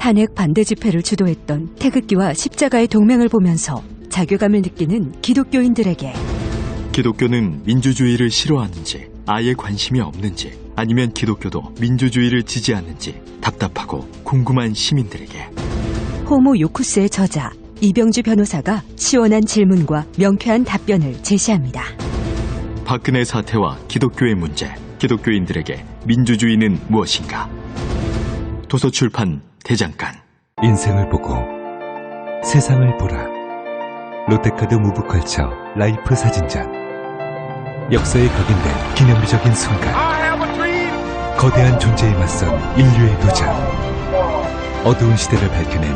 탄핵 반대 집회를 주도했던 태극기와 십자가의 동맹을 보면서 자괴감을 느끼는 기독교인들에게 기독교는 민주주의를 싫어하는지 아예 관심이 없는지 아니면 기독교도 민주주의를 지지하는지 답답하고 궁금한 시민들에게 호모 요쿠스의 저자 이병주 변호사가 시원한 질문과 명쾌한 답변을 제시합니다. 박근혜 사태와 기독교의 문제, 기독교인들에게 민주주의는 무엇인가? 도서출판 대장간. 인생을 보고 세상을 보라. 롯데카드 무브컬처 라이프 사진전. 역사에 각인된 기념비적인 순간. 거대한 존재에 맞선 인류의 도전. 어두운 시대를 밝혀낸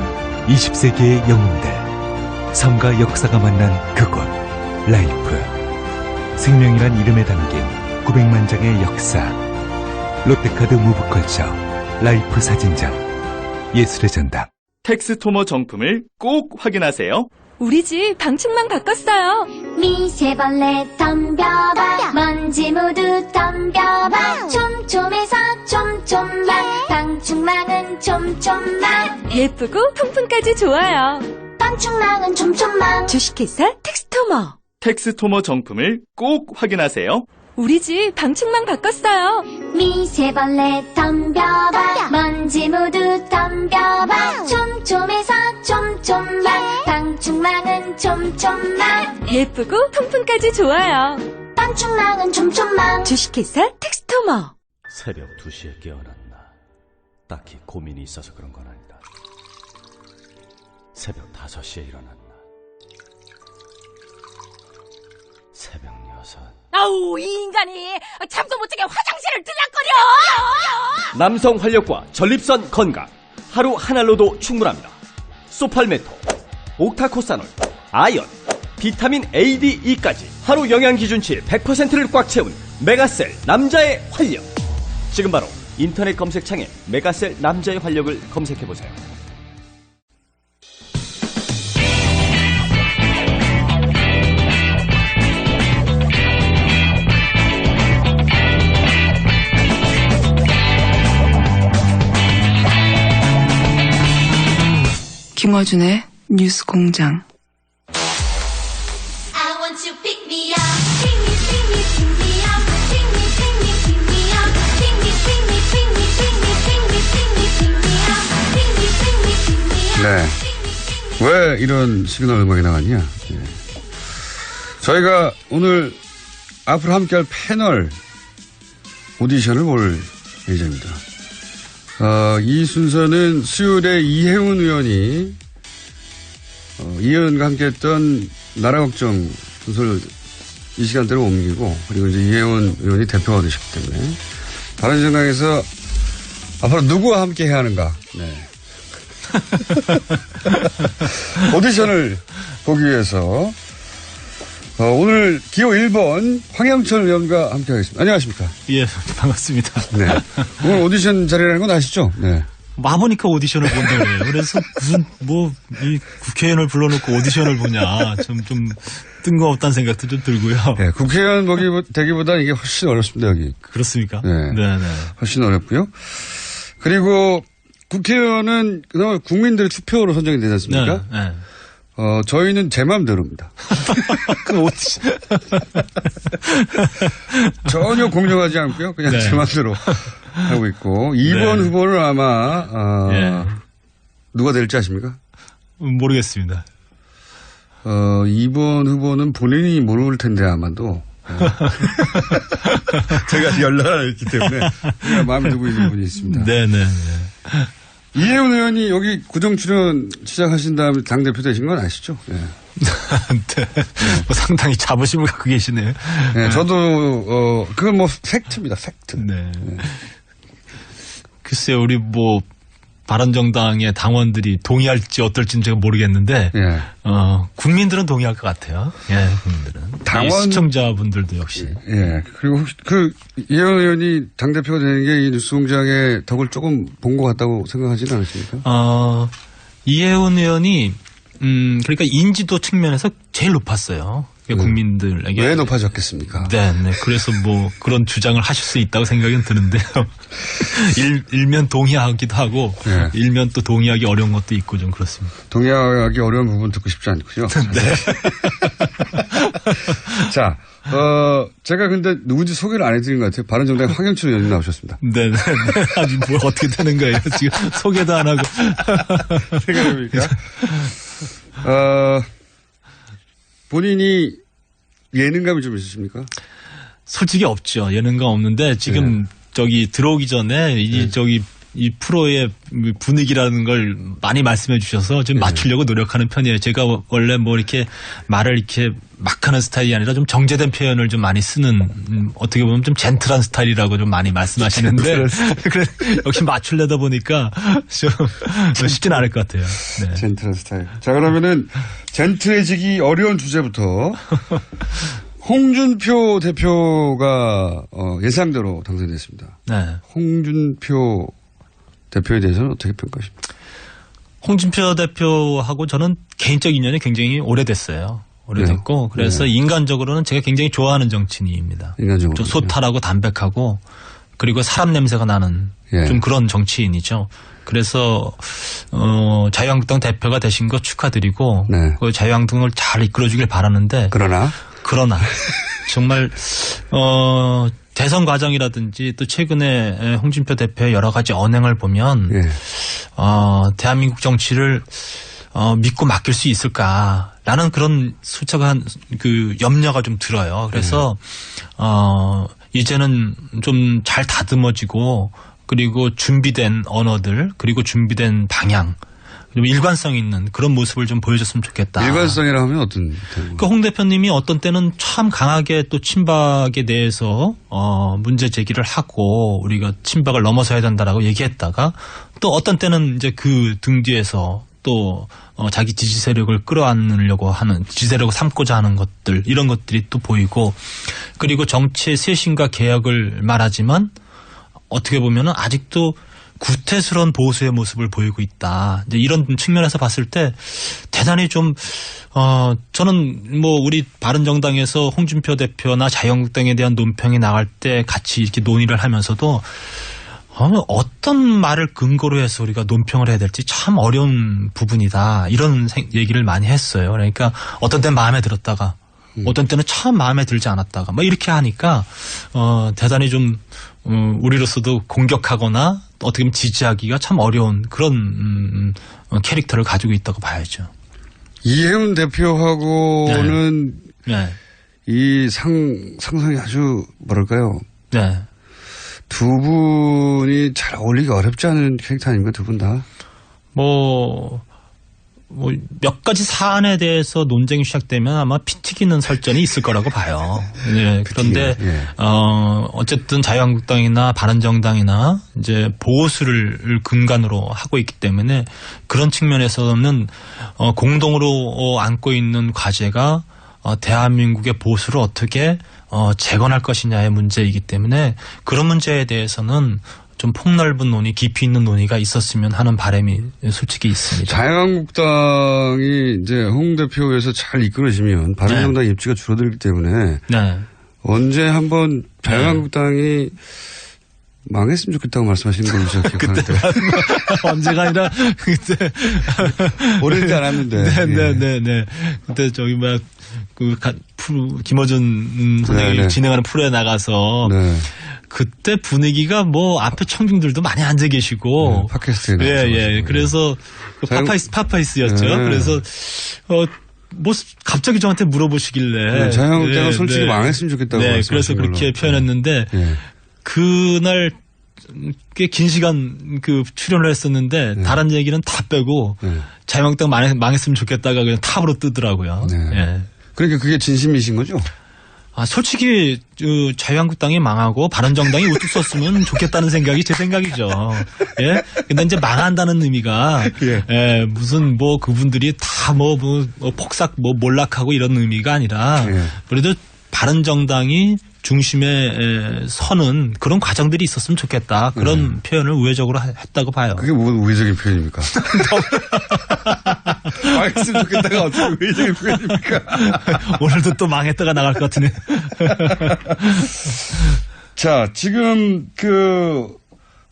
20세기의 영웅들. 삶과 역사가 만난 그곳. 라이프. 생명이란 이름에 담긴 900만 장의 역사. 롯데카드 무브컬처 라이프 사진전. 예술의 전당. 텍스토머 정품을 꼭 확인하세요. 우리 집 방충망 바꿨어요. 미세벌레 덤벼봐 먼지 모두 덤벼봐 촘촘해서 촘촘만 방충망은 촘촘만 예쁘고 통풍까지 좋아요. 방충망은 촘촘만 주식회사 텍스토머. 텍스토머 정품을 꼭 확인하세요. 우리 집 방충망 바꿨어요. 미세벌레 덤벼봐 먼지 모두 덤벼봐 촘촘해서 촘촘만 방충망은 촘촘만 예쁘고 통풍까지 좋아요. 방충망은 촘촘만 주식회사 텍스토머. 새벽 2시에 깨어났나. 딱히 고민이 있어서 그런 건 아니다. 새벽 5시에 일어났나. 새벽 6. 아우, 이 인간이 잠도 못 자게 화장실을 들락거려. 남성 활력과 전립선 건강. 하루 한 알로도 충분합니다. 소팔메토, 옥타코사놀, 아연, 비타민 A, D, E까지 하루 영양 기준치 100%를 꽉 채운 메가셀 남자의 활력. 지금 바로 인터넷 검색창에 메가셀 남자의 활력을 검색해보세요. 김어준의 뉴스 공장. I want you pick me up, pick me, pick me, pick me up, pick me, pick me, pick me up, pick me, pick me, pick me, pick me, pick me, pick me, pick me up, pick me, pick me, pick me up. 네. 왜 이런 시그널 음악이 나갔냐? 네. 저희가 오늘 앞으로 함께할 패널 오디션을 볼 예정입니다. 이 순서는 수요일에 이혜훈 의원이 이 의원과 함께했던 나라 걱정 순서를 이 시간대로 옮기고 그리고 이제 이혜훈 의원이 대표가 되셨기 때문에 바른정당에서 앞으로 누구와 함께 해야 하는가? 네. 오디션을 보기 위해서 오늘 기호 1번 황영철 의원과 함께 하겠습니다. 안녕하십니까? 예, 반갑습니다. 네. 오늘 오디션 자리라는 건 아시죠? 네. 와보니까 오디션을 본다 그래요. 그래서 무슨 이 국회의원을 불러놓고 오디션을 보냐. 좀 뜬금없다는 생각도 좀 들고요. 네, 국회의원 되기보다 이게 훨씬 어렵습니다, 여기. 그렇습니까? 네. 네네. 훨씬 어렵고요. 그리고 국회의원은 그나마 국민들의 투표로 선정이 되지 않습니까? 네. 네. 저희는 제 마음대로입니다. 그 오디션. 전혀 공정하지 않고요. 그냥 네. 제 마음대로 하고 있고. 2번 네. 후보는 아마, 예. 누가 될지 아십니까? 모르겠습니다. 2번 후보는 본인이 모를 텐데 아마도. 제가 연락을 했기 때문에 제가 마음에 두고 있는 분이 있습니다. 네네. 이혜훈 의원이 여기 구정 출연 시작하신 다음에 당대표 되신 건 아시죠? 네. 네. 뭐 상당히 자부심을 갖고 계시네요. 네, 저도, 그건 뭐 팩트입니다, 팩트. 네. 글쎄요, 우리 바른정당의 당원들이 동의할지 어떨지는 제가 모르겠는데, 예. 국민들은 동의할 것 같아요. 예, 국민들은. 시청자분들도 역시. 예. 그리고 혹시 이혜원 의원이 당대표가 되는 게 이 뉴스공장의 덕을 조금 본 것 같다고 생각하지는 않으십니까? 이혜원 의원이, 그러니까 인지도 측면에서 제일 높았어요. 국민들에게. 왜 높아졌겠습니까? 네. 그래서 뭐 그런 주장을 하실 수 있다고 생각은 드는데요. 일면 동의하기도 하고 네. 일면 또 동의하기 어려운 것도 있고 좀 그렇습니다. 동의하기 어려운 부분 듣고 싶지 않고요. 네. 자, 제가 근데 누군지 소개를 안 해드린 것 같아요. 바른정당의 황영철 의원님 나오셨습니다. 네. 아니 뭐 어떻게 되는 거예요? 지금 소개도 안 하고. 생각해보니까. 본인이 예능감이 좀 있으십니까? 솔직히 없죠. 예능감 없는데 지금 들어오기 전에 이 프로의 분위기라는 걸 많이 말씀해 주셔서 좀 맞추려고 노력하는 편이에요. 제가 원래 뭐 이렇게 말을 이렇게 막 하는 스타일이 아니라 좀 정제된 표현을 좀 많이 쓰는, 어떻게 보면 좀 젠틀한 스타일이라고 좀 많이 말씀하시는데, 그래, 역시 맞추려다 보니까 좀 쉽진 않을 것 같아요. 네. 젠틀한 스타일. 자, 그러면은 젠틀해지기 어려운 주제부터 홍준표 대표가 예상대로 당선됐습니다. 네. 홍준표 대표에 대해서는 어떻게 평가하십니까? 홍준표 대표하고 저는 개인적 인연이 굉장히 오래됐어요. 오래됐고, 네. 그래서 네. 인간적으로는 제가 굉장히 좋아하는 정치인입니다. 인간적으로. 좀 소탈하고 담백하고, 그리고 사람 냄새가 나는 좀 그런 정치인이죠. 그래서, 자유한국당 대표가 되신 거 축하드리고, 네. 그 자유한국당을 잘 이끌어주길 바라는데, 그러나 정말 대선 과정이라든지 또 최근에 홍준표 대표의 여러 가지 언행을 보면 대한민국 정치를 믿고 맡길 수 있을까라는 그런 수척한 그 염려가 좀 들어요. 그래서 이제는 좀 잘 다듬어지고 그리고 준비된 언어들 그리고 준비된 방향 좀 일관성 있는 그런 모습을 좀 보여줬으면 좋겠다. 일관성이라 하면 어떤? 그 홍 대표님이 어떤 때는 참 강하게 또 친박에 대해서 문제 제기를 하고 우리가 친박을 넘어서야 된다라고 얘기했다가 또 어떤 때는 이제 그 등 뒤에서 또 자기 지지 세력을 끌어안으려고 하는 지지 세력을 삼고자 하는 것들 이런 것들이 또 보이고 그리고 정치의 쇄신과 개혁을 말하지만 어떻게 보면은 아직도 구태스러운 보수의 모습을 보이고 있다. 이제 이런 측면에서 봤을 때 대단히 좀 저는 뭐 우리 바른정당에서 홍준표 대표나 자유한국당에 대한 논평이 나갈 때 같이 이렇게 논의를 하면서도 어떤 말을 근거로 해서 우리가 논평을 해야 될지 참 어려운 부분이다. 이런 얘기를 많이 했어요. 그러니까 어떤 때는 마음에 들었다가 어떤 때는 참 마음에 들지 않았다가 뭐 이렇게 하니까 대단히 좀 우리로서도 공격하거나 어떻게 보면 지지하기가 참 어려운 그런 캐릭터를 가지고 있다고 봐야죠. 이해운 대표하고는 네. 이 상상이 아주 뭐랄까요? 네. 두 분이 잘 어울리기 어렵지 않은 캐릭터 아닙니까? 두 분 다? 몇 가지 사안에 대해서 논쟁이 시작되면 아마 피 튀기는 설전이 있을 거라고 봐요. 네, 그런데, 어쨌든 자유한국당이나 바른정당이나 이제 보수를 근간으로 하고 있기 때문에 그런 측면에서는 공동으로 안고 있는 과제가 대한민국의 보수를 어떻게 재건할 것이냐의 문제이기 때문에 그런 문제에 대해서는 좀 폭넓은 논의, 깊이 있는 논의가 있었으면 하는 바람이 솔직히 있습니다. 자유한국당이 이제 홍 대표에서 잘 이끌어지면 바른정당 입지가 줄어들기 때문에 언제 한번 자유한국당이 망했으면 좋겠다고 말씀하시는 걸로 제가 기억하는데. 언제가 아니라 그때 오래되지 않았는데. 네네네. 그때 저기 김어준 선생님이 진행하는 프로에 나가서 그때 분위기가 뭐 앞에 청중들도 많이 앉아 계시고 팟캐스트에 예. 그래서 파파이스였죠. 그래서 뭐 갑자기 저한테 물어보시길래 자유한국당은 솔직히 망했으면 좋겠다고 그래서 그렇게 표현했는데 그날 꽤 긴 시간 출연을 했었는데 다른 얘기는 다 빼고 자유한국당 망했으면 좋겠다가 그냥 탑으로 뜨더라고요. 예. 그러니까 그게 진심이신 거죠? 솔직히 자유한국당이 망하고 바른정당이 우뚝 섰으면 좋겠다는 생각이 제 생각이죠. 예. 근데 이제 망한다는 의미가 무슨 뭐 그분들이 다 폭삭 몰락하고 이런 의미가 아니라 그래도 바른정당이 중심에 서는 그런 과정들이 있었으면 좋겠다. 그런 표현을 우회적으로 했다고 봐요. 그게 뭔 우회적인 표현입니까? 망했으면 좋겠다가 어떻게 회의적인 표현입니까? 오늘도 또 망했다가 나갈 것 같으네. 자, 지금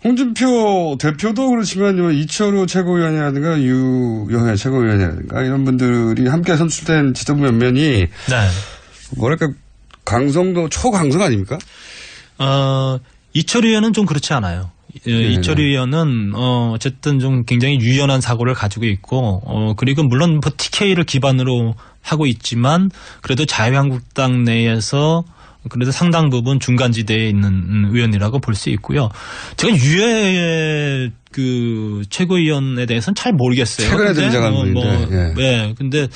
홍준표 대표도 그렇지만 이철우 최고위원이라든가 유영애 최고위원이라든가 이런 분들이 함께 선출된 지도부 몇면이 네. 뭐랄까 강성도 초강성 아닙니까? 이철우 의원은 좀 그렇지 않아요. 이철우 의원은 어쨌든 좀 굉장히 유연한 사고를 가지고 있고 그리고 물론 뭐 TK를 기반으로 하고 있지만 그래도 자유한국당 내에서 그래도 상당 부분 중간지대에 있는 의원이라고 볼 수 있고요. 제가 유해 그 최고위원에 대해서는 잘 모르겠어요. 최근에 등장한 분인데. 네. 근데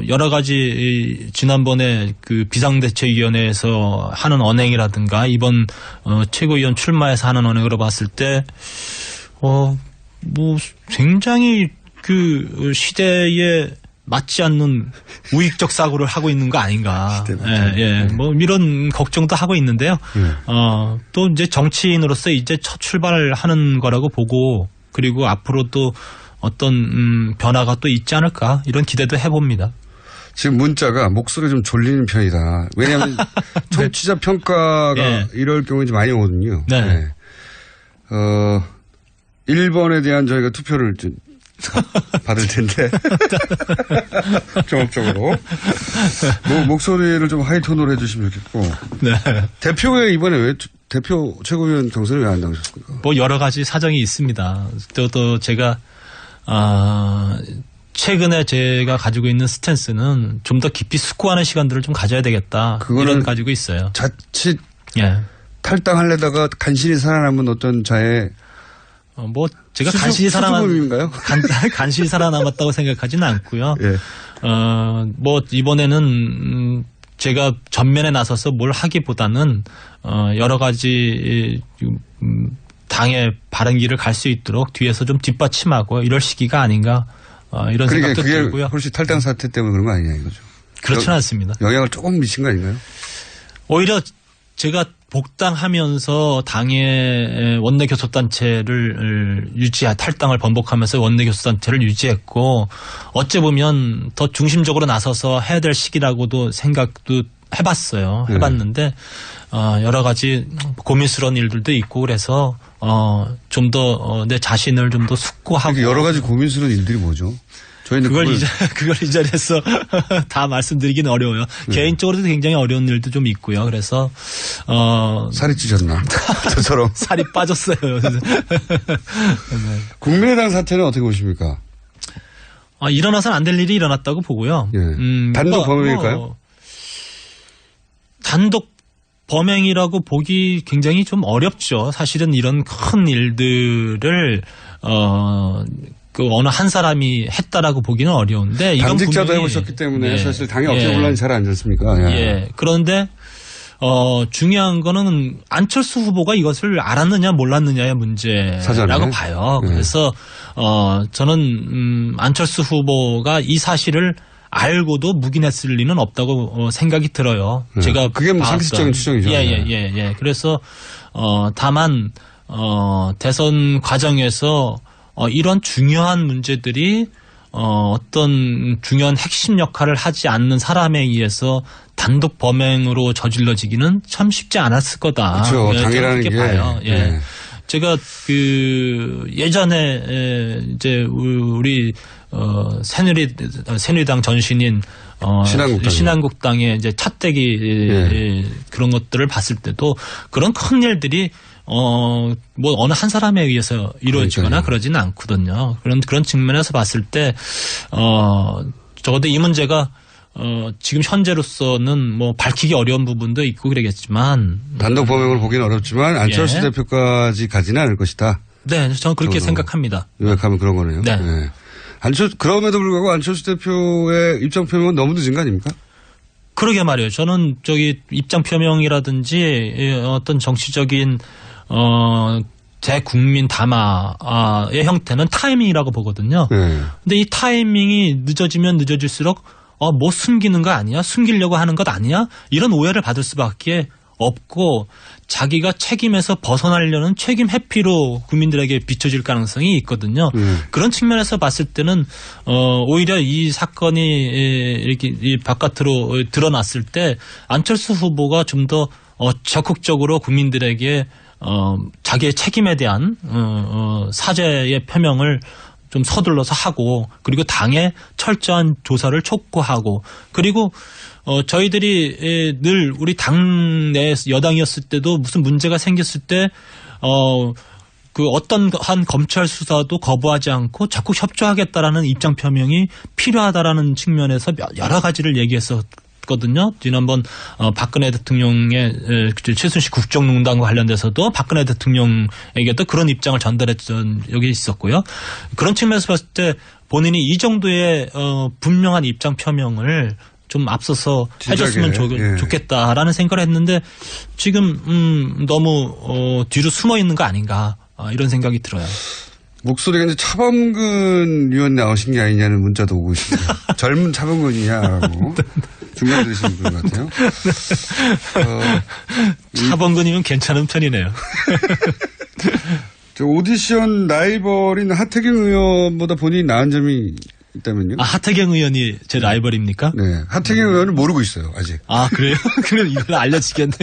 여러 가지 지난번에 그 비상대책위원회에서 하는 언행이라든가 이번 최고위원 출마해서 하는 언행으로 봤을 때 뭐 굉장히 그 시대에 맞지 않는 우익적 사고를 하고 있는 거 아닌가. 뭐 이런 걱정도 하고 있는데요. 또 이제 정치인으로서 이제 첫 출발을 하는 거라고 보고 그리고 앞으로 또 어떤 변화가 또 있지 않을까 이런 기대도 해봅니다. 지금 문자가 목소리 좀 졸리는 편이다. 왜냐하면 청취자 평가가 이럴 경우에 좀 많이 오거든요. 네. 1번에 대한 저희가 투표를 좀 받을 텐데. 종합적으로. 목소리를 좀 하이톤으로 해주시면 좋겠고. 네. 대표에 이번에 왜 대표 최고위원 경선에 왜 안 나오셨습니까? 뭐 여러 가지 사정이 있습니다. 또 제가, 최근에 제가 가지고 있는 스탠스는 좀 더 깊이 숙고하는 시간들을 좀 가져야 되겠다. 이런 가지고 있어요. 자칫 탈당하려다가 간신히 살아남은 어떤 자의 뭐 제가 간신히 간신히 살아남았다고 생각하지는 않고요. 뭐 이번에는 제가 전면에 나서서 뭘 하기보다는 여러 가지 당의 바른 길을 갈 수 있도록 뒤에서 좀 뒷받침하고 이럴 시기가 아닌가 이런 생각도 그게 들고요. 혹시 탈당 사태 때문에 그런 거 아니냐 이거죠? 그렇지는 않습니다. 영향을 조금 미친 거 아닌가요? 오히려 제가 복당하면서 당의 원내교섭단체를 탈당을 번복하면서 원내교섭단체를 유지했고 어찌 보면 더 중심적으로 나서서 해야 될 시기라고도 생각도 해봤어요. 해봤는데 여러 가지 고민스러운 일들도 있고 그래서 좀 더 내 자신을 좀 더 숙고하고 여러 가지 고민스러운 일들이 뭐죠? 저희는 그걸 이 자리에서 다 말씀드리기는 어려워요. 개인적으로도 굉장히 어려운 일도 좀 있고요. 그래서 살이 찌셨나? 저처럼 살이 빠졌어요. 국민의당 사태는 어떻게 보십니까? 일어나서는 안 될 일이 일어났다고 보고요. 단독 범행일까요? 단독 범행이라고 보기 굉장히 좀 어렵죠. 사실은 이런 큰 일들을 어느 한 사람이 했다라고 보기는 어려운데 당직자도 해보셨기 때문에 사실 당이 어떻게 혼란이 잘 안 됐습니까? 그런데 중요한 거는 안철수 후보가 이것을 알았느냐 몰랐느냐의 문제라고 봐요. 그래서 저는 안철수 후보가 이 사실을 알고도 묵인했을 리는 없다고 생각이 들어요. 제가 그게 뭐 상식적인 추정이죠. 그래서 다만 대선 과정에서 이런 중요한 문제들이 어떤 중요한 핵심 역할을 하지 않는 사람에 의해서 단독 범행으로 저질러지기는 참 쉽지 않았을 거다. 그렇죠. 당이라는 게 봐요. 제가 예전에 이제 우리 새누리당 전신인 신한국당의 이제 차떼기 그런 것들을 봤을 때도 그런 큰 일들이 뭐 어느 한 사람에 의해서 이루어지거나 그러지는 않거든요. 그런 측면에서 봤을 때 적어도 이 문제가 지금 현재로서는 뭐 밝히기 어려운 부분도 있고 그러겠지만 단독 범행을 보기는 어렵지만 안철수 대표까지 가지는 않을 것이다. 네, 저는 그렇게 생각합니다. 요약하면 그런 거네요. 그럼에도 불구하고 안철수 대표의 입장 표명은 너무 늦은 거 아닙니까? 그러게 말이에요. 저는 입장 표명이라든지 어떤 정치적인 대국민 담화의 형태는 타이밍이라고 보거든요. 근데 이 타이밍이 늦어지면 늦어질수록 뭐 숨기는 거 아니야? 숨기려고 하는 것 아니야? 이런 오해를 받을 수밖에 없고 자기가 책임에서 벗어나려는 책임 회피로 국민들에게 비춰질 가능성이 있거든요. 그런 측면에서 봤을 때는 오히려 이 사건이 이렇게 이 바깥으로 드러났을 때 안철수 후보가 좀 더 적극적으로 국민들에게 자기의 책임에 대한 사죄의 표명을 좀 서둘러서 하고 그리고 당의 철저한 조사를 촉구하고 그리고 저희들이 늘 우리 당내 여당이었을 때도 무슨 문제가 생겼을 때 그 어떤 한 검찰 수사도 거부하지 않고 적극 협조하겠다라는 입장 표명이 필요하다라는 측면에서 여러 가지를 얘기했었거든요. 지난번 박근혜 대통령의 최순실 국정농단과 관련돼서도 박근혜 대통령에게도 그런 입장을 전달했던 여기 있었고요. 그런 측면에서 봤을 때 본인이 이 정도의 분명한 입장 표명을 좀 앞서서 해줬으면 좋겠다라는 생각을 했는데 지금 너무 뒤로 숨어 있는 거 아닌가 이런 생각이 들어요. 목소리가 이제 차범근 의원 나오신 게 아니냐는 문자도 오고 있습니다. 젊은 차범근이냐라고 중간 들으시는 분 같아요. 차범근이면 괜찮은 편이네요. 저 오디션 라이벌인 하태경 의원보다 본인이 나은 점이 있다면요? 하태경 의원이 제 라이벌입니까? 네. 하태경 의원은 모르고 있어요, 아직. 아, 그래요? 그럼 이걸 알려지겠네.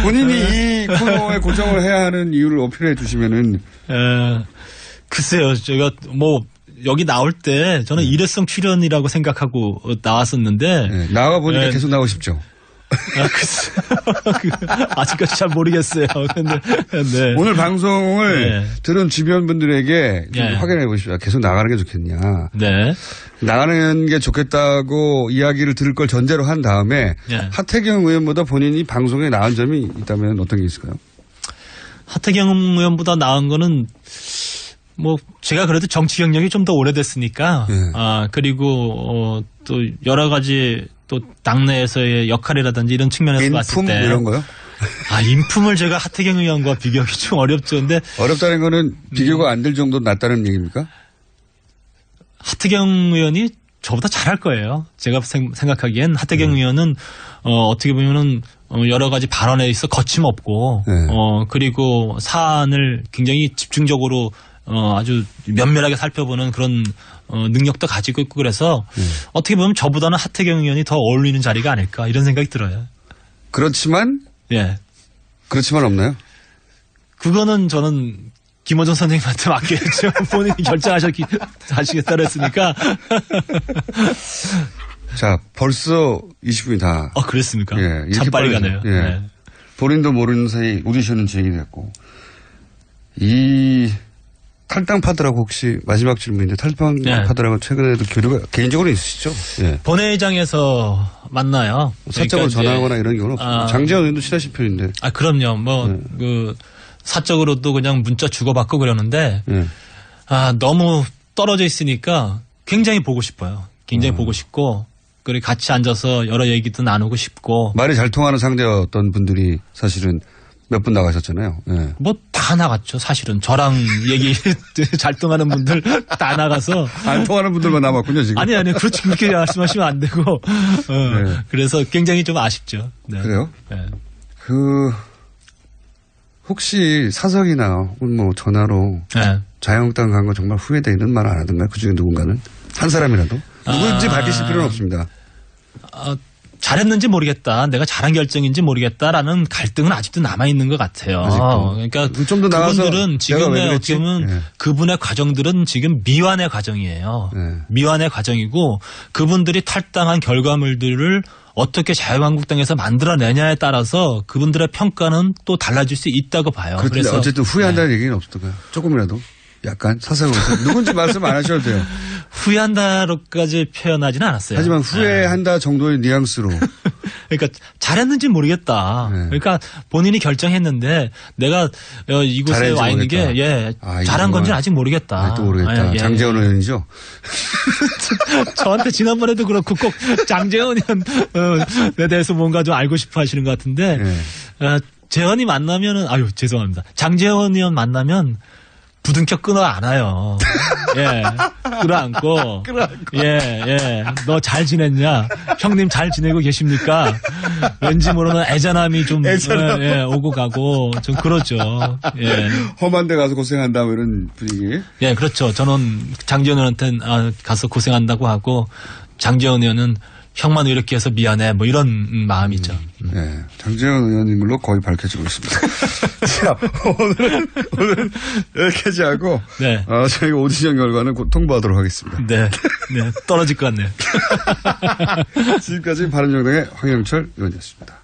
본인이 이 코너에 고정을 해야 하는 이유를 어필해 주시면은. 글쎄요, 제가 여기 나올 때 저는 일회성 출연이라고 생각하고 나왔었는데. 네, 나와 보니까 계속 나오고 싶죠. 아직까지 잘 모르겠어요. 근데, 네. 오늘 방송을 들은 주변 분들에게 좀 확인해 보십시오. 계속 나가는 게 좋겠냐. 네. 나가는 게 좋겠다고 이야기를 들을 걸 전제로 한 다음에 하태경 의원보다 본인이 방송에 나은 점이 있다면 어떤 게 있을까요? 하태경 의원보다 나은 거는 제가 그래도 정치 경력이 좀 더 오래됐으니까, 그리고, 또 여러 가지 또 당내에서의 역할이라든지 이런 측면에서 봤을 때. 인품 이런 거요? 인품을 제가 하태경 의원과 비교하기 좀 어렵죠. 근데. 어렵다는 거는 비교가 안 될 정도 낫다는 얘기입니까? 하태경 의원이 저보다 잘할 거예요. 제가 생각하기엔 하태경 의원은, 어떻게 보면은, 여러 가지 발언에 있어 거침없고, 그리고 사안을 굉장히 집중적으로 아주 면밀하게 살펴보는 그런 능력도 가지고 있고 그래서 어떻게 보면 저보다는 하태경 의원이 더 어울리는 자리가 아닐까 이런 생각이 들어요. 그렇지만? 그렇지만 없나요? 그거는 저는 김어준 선생님한테 맡겨야죠. 본인이 결정하시겠다고 했으니까. 자, 벌써 20분이 다. 그랬습니까? 참 빨리 가네요. 본인도 모르는 사이 오디션은 진행됐고. 이 탈당파들하고 혹시 마지막 질문인데 탈당파들하고 최근에도 교류가 개인적으로 있으시죠? 본회의장에서 만나요. 사적으로 전화하거나 이런 경우는 없어요. 장제원 의원도 친하신 편인데. 그럼요. 사적으로도 그냥 문자 주고받고 그러는데 너무 떨어져 있으니까 굉장히 보고 싶어요. 굉장히 보고 싶고 그리고 같이 앉아서 여러 얘기도 나누고 싶고. 말이 잘 통하는 상대였던 분들이 사실은 몇 분 나가셨잖아요. 다 나갔죠. 사실은 저랑 얘기 잘 통하는 분들 다 나가서 안 통하는 분들만 남았군요 지금. 아니 그렇게 말씀하시면 안 되고. 그래서 굉장히 좀 아쉽죠. 그래요? 혹시 사석이나 혹은 전화로 자유한국당 간 거 정말 후회되는 말 안 하던가요? 그중에 누군가는 한 사람이라도 누구인지 밝히실 필요는 없습니다. 잘했는지 모르겠다. 내가 잘한 결정인지 모르겠다라는 갈등은 아직도 남아있는 것 같아요. 그러니까 좀 더 나가서 그분들은 지금 어떻게 보면 그분의 과정들은 지금 미완의 과정이에요. 미완의 과정이고 그분들이 탈당한 결과물들을 어떻게 자유한국당에서 만들어내냐에 따라서 그분들의 평가는 또 달라질 수 있다고 봐요. 그래서 어쨌든 후회한다는 얘기는 없었던가요? 조금이라도? 약간 사석으로 누군지 말씀 안 하셔도 돼요. 후회한다로까지 표현하지는 않았어요. 하지만 후회한다 정도의 뉘앙스로. 그러니까 잘했는지 모르겠다. 그러니까 본인이 결정했는데 내가 이곳에 와 있는 게 잘한 건지 아직 모르겠다. 또 모르겠다. 장제원 의원이죠? 저한테 지난번에도 그렇고 꼭 장제원 의원에 대해서 뭔가 좀 알고 싶어 하시는 것 같은데 재원이 만나면은 죄송합니다. 장제원 의원 만나면 부둥켜 끊어 안아요. 예. 끌어안고. 예. 너 잘 지냈냐? 형님 잘 지내고 계십니까? 왠지 모르는 애잔함이 좀 예, 오고 가고 좀 그러죠. 예. 험한 데 가서 고생한다 뭐 이런 분위기. 예, 그렇죠. 저는 장지원 의원한테 가서 고생한다고 하고 장지원 의원은 형만 이렇게 해서 미안해 뭐 이런 마음이죠. 네, 장지원 의원인 걸로 거의 밝혀지고 있습니다. 자, 오늘은 여기까지 하고 네. 저희가 오디션 결과는 곧 통보하도록 하겠습니다. 네, 떨어질 것 같네요. 지금까지 바른정당의 황영철 의원이었습니다.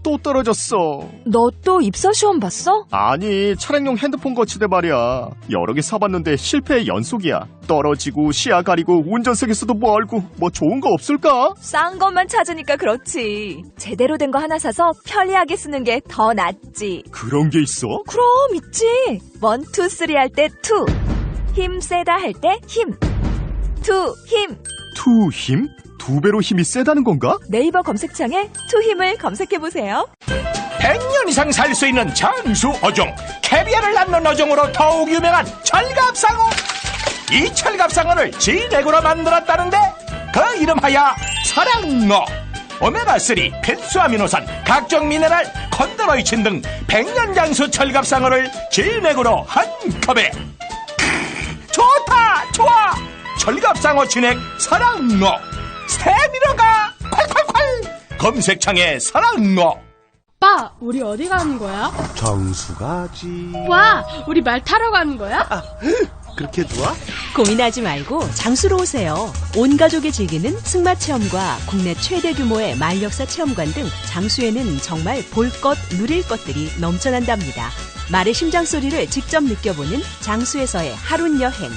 또 떨어졌어. 너 또 입사 시험 봤어? 아니, 차량용 핸드폰 거치대 말이야. 여러 개 사봤는데 실패의 연속이야. 떨어지고 시야 가리고 운전석에서도 멀고 뭐 좋은 거 없을까? 싼 것만 찾으니까 그렇지. 제대로 된 거 하나 사서 편리하게 쓰는 게 더 낫지. 그런 게 있어? 그럼 있지. 1, 2, 3 할 때 2. 힘 세다 할 때 힘. 2 힘. 투 힘? 2배로 힘이 세다는 건가? 네이버 검색창에 2 힘을 검색해보세요. 100년 이상 살 수 있는 장수 어종, 캐비아를 낳는 어종으로 더욱 유명한 철갑상어. 이 철갑상어를 진액으로 만들었다는데 그 이름하여 사랑어. 오메가3, 필수 아미노산, 각종 미네랄, 콘드로이친 등 100년 장수 철갑상어를 진액으로 한 컵에. 좋다, 좋아. 철갑상어 진액 사랑어. 스테미너가 콸콸콸. 검색창에 사랑어. 오빠, 우리 어디 가는 거야? 정수 가지. 와, 우리 말 타러 가는 거야? 그렇게 좋아? 고민하지 말고 장수로 오세요. 온 가족이 즐기는 승마 체험과 국내 최대 규모의 말역사 체험관 등 장수에는 정말 볼 것, 누릴 것들이 넘쳐난답니다. 말의 심장 소리를 직접 느껴보는 장수에서의 하룬 여행.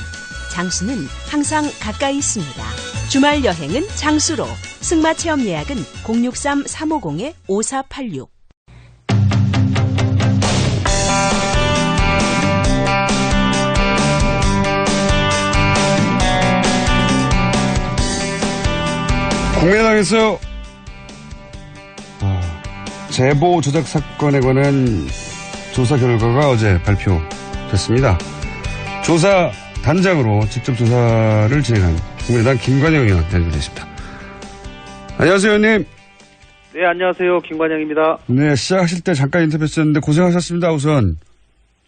장수는 항상 가까이 있습니다. 주말 여행은 장수로. 승마 체험 예약은 063-350-5486. 국민의당에서 제보 조작 사건에 관한 조사 결과가 어제 발표됐습니다. 조사 단장으로 직접 조사를 진행한 국민의당 김관영 의원 연결됐습니다. 안녕하세요, 의원님. 네, 안녕하세요. 김관영입니다. 네, 시작하실 때 잠깐 인터뷰했었는데 고생하셨습니다, 우선.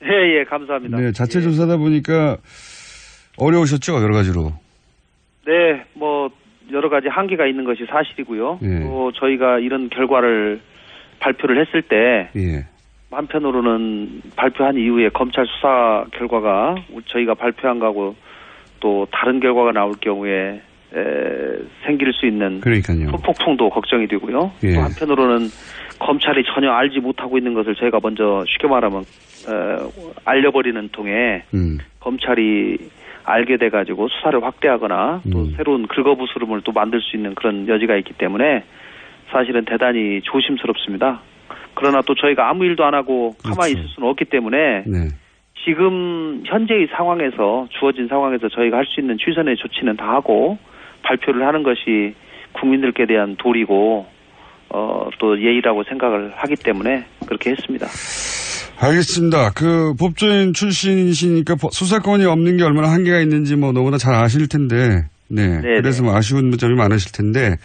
예, 감사합니다. 네, 자체 조사다 보니까 어려우셨죠, 여러 가지로. 네, 뭐 여러 가지 한계가 있는 것이 사실이고요. 예. 또 저희가 이런 결과를 발표를 했을 때 예. 한편으로는 발표한 이후에 검찰 수사 결과가 저희가 발표한 거하고 또 다른 결과가 나올 경우에 생길 수 있는 그러니까요. 후폭풍도 걱정이 되고요. 예. 또 한편으로는 검찰이 전혀 알지 못하고 있는 것을 저희가 먼저 쉽게 말하면 알려버리는 통에 검찰이 알게 돼가지고 수사를 확대하거나 또 새로운 긁어부스럼을 또 만들 수 있는 그런 여지가 있기 때문에 사실은 대단히 조심스럽습니다. 그러나 또 저희가 아무 일도 안 하고 가만히 있을 수는 없기 때문에 지금 현재의 상황에서 주어진 상황에서 저희가 할 수 있는 최선의 조치는 다 하고 발표를 하는 것이 국민들께 대한 도리고 또 예의라고 생각을 하기 때문에 그렇게 했습니다. 알겠습니다. 그 법조인 출신이시니까 수사권이 없는 게 얼마나 한계가 있는지 뭐 너무나 잘 아실 텐데, 네. 그래서 뭐 아쉬운 점이 많으실 텐데,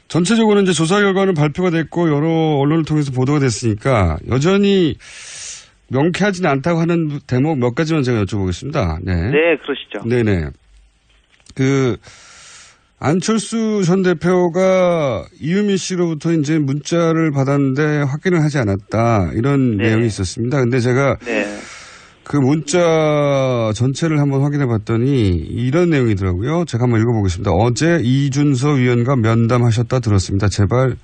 전체적으로 이제 조사 결과는 발표가 됐고 여러 언론을 통해서 보도가 됐으니까 여전히 명쾌하지는 않다고 하는 대목 몇 가지만 제가 여쭤보겠습니다. 네. 네, 그러시죠. 네네. 안철수 전 대표가 이유미 씨로부터 이제 문자를 받았는데 확인을 하지 않았다. 이런 내용이 있었습니다. 근데 제가 그 문자 전체를 한번 확인해 봤더니 이런 내용이더라고요. 제가 한번 읽어보겠습니다. 어제 이준서 위원과 면담하셨다 들었습니다. 제발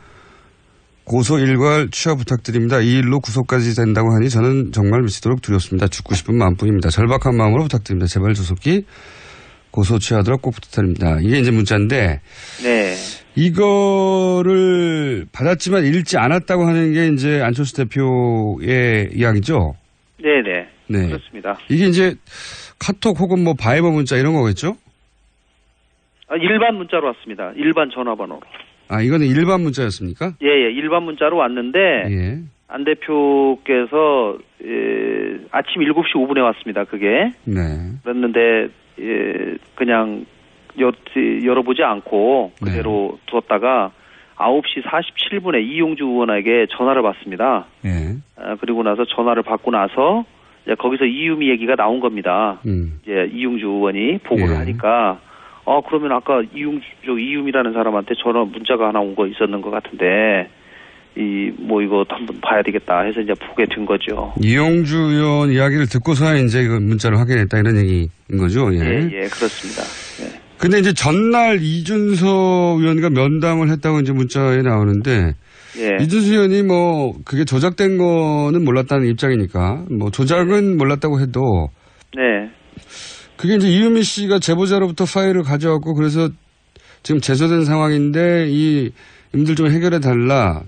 고소 일괄 취하 부탁드립니다. 이 일로 구속까지 된다고 하니 저는 정말 미치도록 두렵습니다. 죽고 싶은 마음뿐입니다. 절박한 마음으로 부탁드립니다. 제발 조속히 고소 취하도록 꼭 부탁드립니다. 이게 이제 문자인데, 이거를 받았지만 읽지 않았다고 하는 게 이제 안철수 대표의 이야기죠? 네네. 네. 그렇습니다. 이게 이제 카톡 혹은 뭐 바이버 문자 이런 거겠죠? 일반 문자로 왔습니다. 일반 전화번호로. 이거는 일반 문자였습니까? 예, 일반 문자로 왔는데, 안 대표께서 아침 7시 5분에 왔습니다. 그게. 네. 그랬는데 그냥 열어보지 않고 그대로 두었다가 9시 47분에 이용주 의원에게 전화를 받습니다. 네. 그리고 나서 전화를 받고 나서 이제 거기서 이유미 얘기가 나온 겁니다. 이제 이용주 의원이 보고를 하니까 그러면 아까 이유미라는 사람한테 전화 문자가 하나 온 거 있었는 것 같은데 이거 한번 봐야 되겠다 해서 이제 보게 된 거죠. 이용주 의원 이야기를 듣고서야 이제 그 문자를 확인했다 이런 얘기인 거죠. 예, 그렇습니다. 예. 근데 이제 전날 이준석 의원과 면담을 했다고 이제 문자에 나오는데 이준석 의원이 뭐 그게 조작된 거는 몰랐다는 입장이니까 뭐 조작은 몰랐다고 해도 그게 이제 이유미 씨가 제보자로부터 파일을 가져왔고 그래서 지금 제소된 상황인데 이 임들 좀 해결해 달라.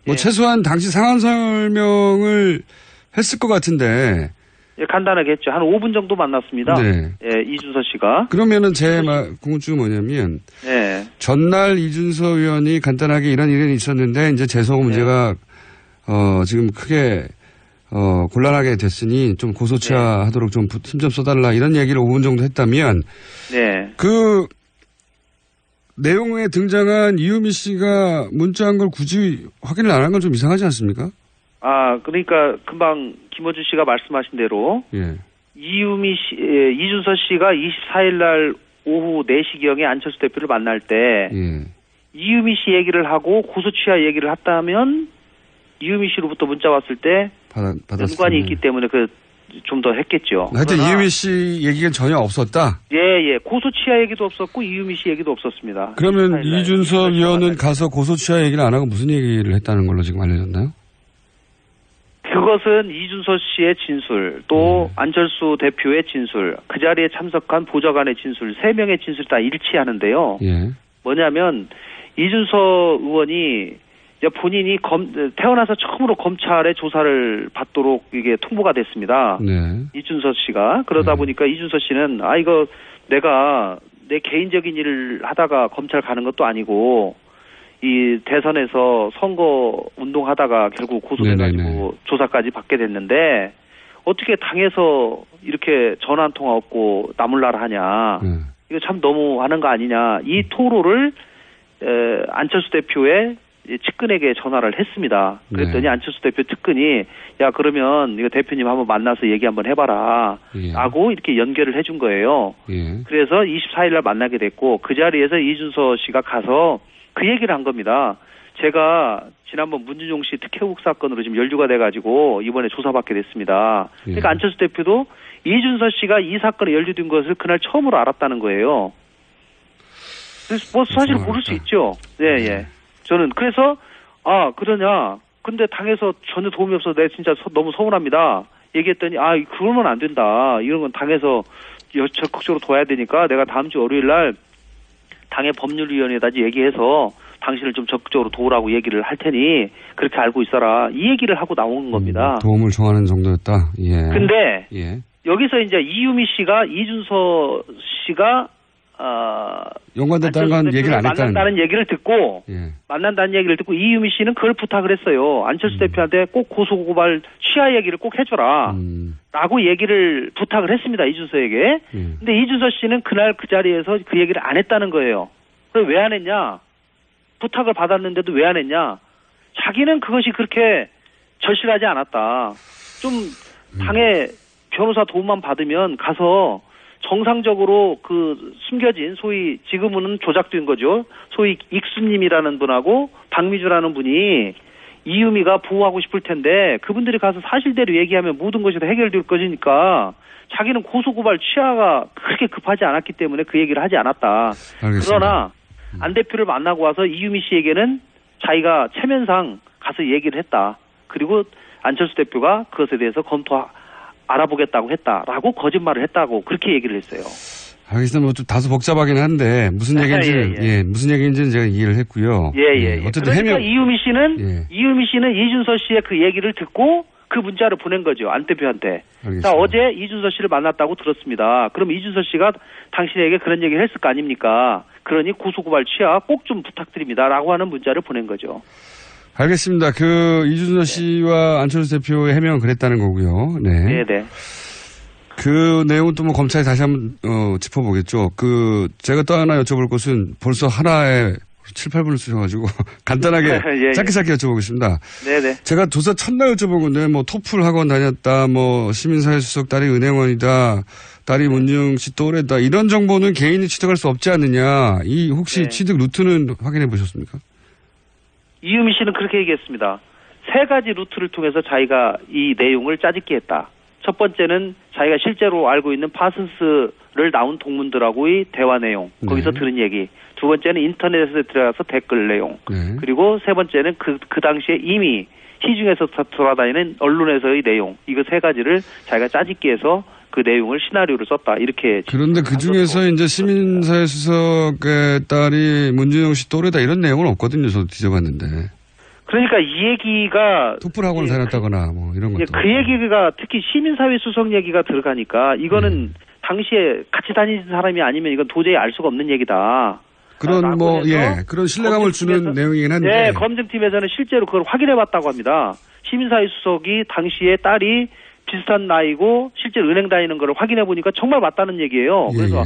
뭐 최소한 당시 상황 설명을 했을 것 같은데. 간단하게 했죠. 한 5분 정도 만났습니다. 네. 이준석 씨가. 그러면은 제 궁금증은 뭐냐면 전날 이준석 의원이 간단하게 이런 일이 있었는데 이제 제소 문제가 지금 크게 곤란하게 됐으니 좀 고소치하하도록 좀 힘 좀 써달라 이런 얘기를 5분 정도 했다면 그 내용에 등장한 이유미 씨가 문자한 걸 굳이 확인을 안 한 건 좀 이상하지 않습니까? 그러니까 금방 김어준 씨가 말씀하신 대로 이유미 씨, 이준석 씨가 24일 날 오후 4시경에 안철수 대표를 만날 때 이유미 씨 얘기를 하고 고소취하 얘기를 했다면 이유미 씨로부터 문자 왔을 때 연관이 있기 때문에 좀 더 했겠죠. 하여튼 이유미 씨 얘기가 전혀 없었다? 고소취하 얘기도 없었고 이유미 씨 얘기도 없었습니다. 그러면 이준석 의원은 가서 고소취하 얘기를 안 하고 무슨 얘기를 했다는 걸로 지금 알려졌나요? 그것은 이준석 씨의 진술, 또 안철수 대표의 진술, 그 자리에 참석한 보좌관의 진술, 3명의 진술이 다 일치하는데요. 뭐냐면 이준석 의원이 본인이 태어나서 처음으로 검찰의 조사를 받도록 이게 통보가 됐습니다. 이준석 씨가. 그러다 보니까 이준석 씨는 이거 내가 내 개인적인 일을 하다가 검찰 가는 것도 아니고 이 대선에서 선거 운동하다가 결국 고소돼가지고 조사까지 받게 됐는데 어떻게 당에서 이렇게 전화 한 통화 없고 나몰라라 하냐. 이거 참 너무 하는 거 아니냐. 이 토로를 안철수 대표의 측근에게 전화를 했습니다. 그랬더니 안철수 대표 측근이 그러면 이거 대표님 한번 만나서 얘기 한번 해봐라 라고 이렇게 연결을 해준 거예요. 그래서 24일 날 만나게 됐고 그 자리에서 이준석 씨가 가서 그 얘기를 한 겁니다. 제가 지난번 문준용 씨 특혜국 사건으로 지금 연루가 돼가지고 이번에 조사받게 됐습니다. 그러니까 안철수 대표도 이준석 씨가 이 사건에 연루된 것을 그날 처음으로 알았다는 거예요. 그래서 뭐 사실 모를 수 있죠. 저는 그래서 그러냐. 근데 당에서 전혀 도움이 없어서 내가 진짜 너무 서운합니다. 얘기했더니 그러면 안 된다. 이런 건 당에서 적극적으로 둬야 되니까 내가 다음 주 월요일 날 당의 법률위원회에다 얘기해서 당신을 좀 적극적으로 도우라고 얘기를 할 테니 그렇게 알고 있어라. 이 얘기를 하고 나온 겁니다. 도움을 청하는 정도였다. 근데 여기서 이제 이유미 씨가 이준석 씨가 연관됐다는 건 얘기를 안 했다는 만난다는 얘기를 듣고 이유미 씨는 그걸 부탁을 했어요. 안철수 대표한테 꼭 고소고발 취하 얘기를 꼭 해줘라 라고 얘기를 부탁을 했습니다. 이준석에게. 근데 이준석 씨는 그날 그 자리에서 그 얘기를 안 했다는 거예요. 그럼 왜 안 했냐? 부탁을 받았는데도 왜 안 했냐? 자기는 그것이 그렇게 절실하지 않았다. 좀 당의 변호사 도움만 받으면 가서 정상적으로 그 숨겨진 소위 지금은 조작된 거죠. 소위 익수님이라는 분하고 박미주라는 분이 이유미가 보호하고 싶을 텐데 그분들이 가서 사실대로 얘기하면 모든 것이 다 해결될 것이니까 자기는 고소고발 취하가 그렇게 급하지 않았기 때문에 그 얘기를 하지 않았다. 알겠습니다. 그러나 안 대표를 만나고 와서 이유미 씨에게는 자기가 체면상 가서 얘기를 했다. 그리고 안철수 대표가 그것에 대해서 알아보겠다고 했다라고 거짓말을 했다고 그렇게 얘기를 했어요. 알겠습니다. 뭐 좀 다소 복잡하긴 한데 무슨 얘기인지 무슨 얘기인지는 제가 이해를 했고요. 어쨌든 그러니까 이유미 씨는 이준석 씨의 그 얘기를 듣고 그 문자를 보낸 거죠. 안 대표한테. 자, 어제 이준석 씨를 만났다고 들었습니다. 그럼 이준석 씨가 당신에게 그런 얘기를 했을 거 아닙니까? 그러니 고소고발 취하 꼭 좀 부탁드립니다라고 하는 문자를 보낸 거죠. 알겠습니다. 이준서 씨와 안철수 대표의 해명은 그랬다는 거고요. 네. 네네. 그 내용은 또 뭐 검찰이 다시 한번 짚어보겠죠. 제가 또 하나 여쭤볼 것은 벌써 하나에 7, 8분을 쓰셔가지고 간단하게 예, 짧게 여쭤보겠습니다. 네네. 제가 조사 첫날 여쭤본 건데 뭐 토플 학원 다녔다, 뭐 시민사회수석 딸이 은행원이다, 딸이 문중 씨 또래다 이런 정보는 개인이 취득할 수 없지 않느냐. 혹시 취득 루트는 확인해 보셨습니까? 이유미 씨는 그렇게 얘기했습니다. 3가지 루트를 통해서 자기가 이 내용을 짜집기 했다. 첫 번째는 자기가 실제로 알고 있는 파슨스를 나온 동문들하고의 대화 내용, 거기서 들은 얘기. 두 번째는 인터넷에 들어가서 댓글 내용. 그리고 세 번째는 그 당시에 이미 시중에서 돌아다니는 언론에서의 내용. 이거 3가지를 자기가 짜집기 해서 그 내용을 시나리오로 썼다. 이렇게. 그런데 그 중에서 이제 시민사회 수석의 딸이 문준영 씨 또래다 이런 내용은 없거든요. 저도 뒤져봤는데. 그러니까 이 얘기가 토플 학원을 다녔다거나 뭐 이런 것도. 그 얘기가 특히 시민사회 수석 얘기가 들어가니까 이거는 당시에 같이 다니는 사람이 아니면 이건 도저히 알 수가 없는 얘기다. 그런 그런 신뢰감을 주는 내용이긴 한데. 네, 검증팀에서는 실제로 그걸 확인해봤다고 합니다. 시민사회 수석이 당시에 딸이 비슷한 나이고 실제로 은행 다니는 걸 확인해보니까 정말 맞다는 얘기예요. 그래서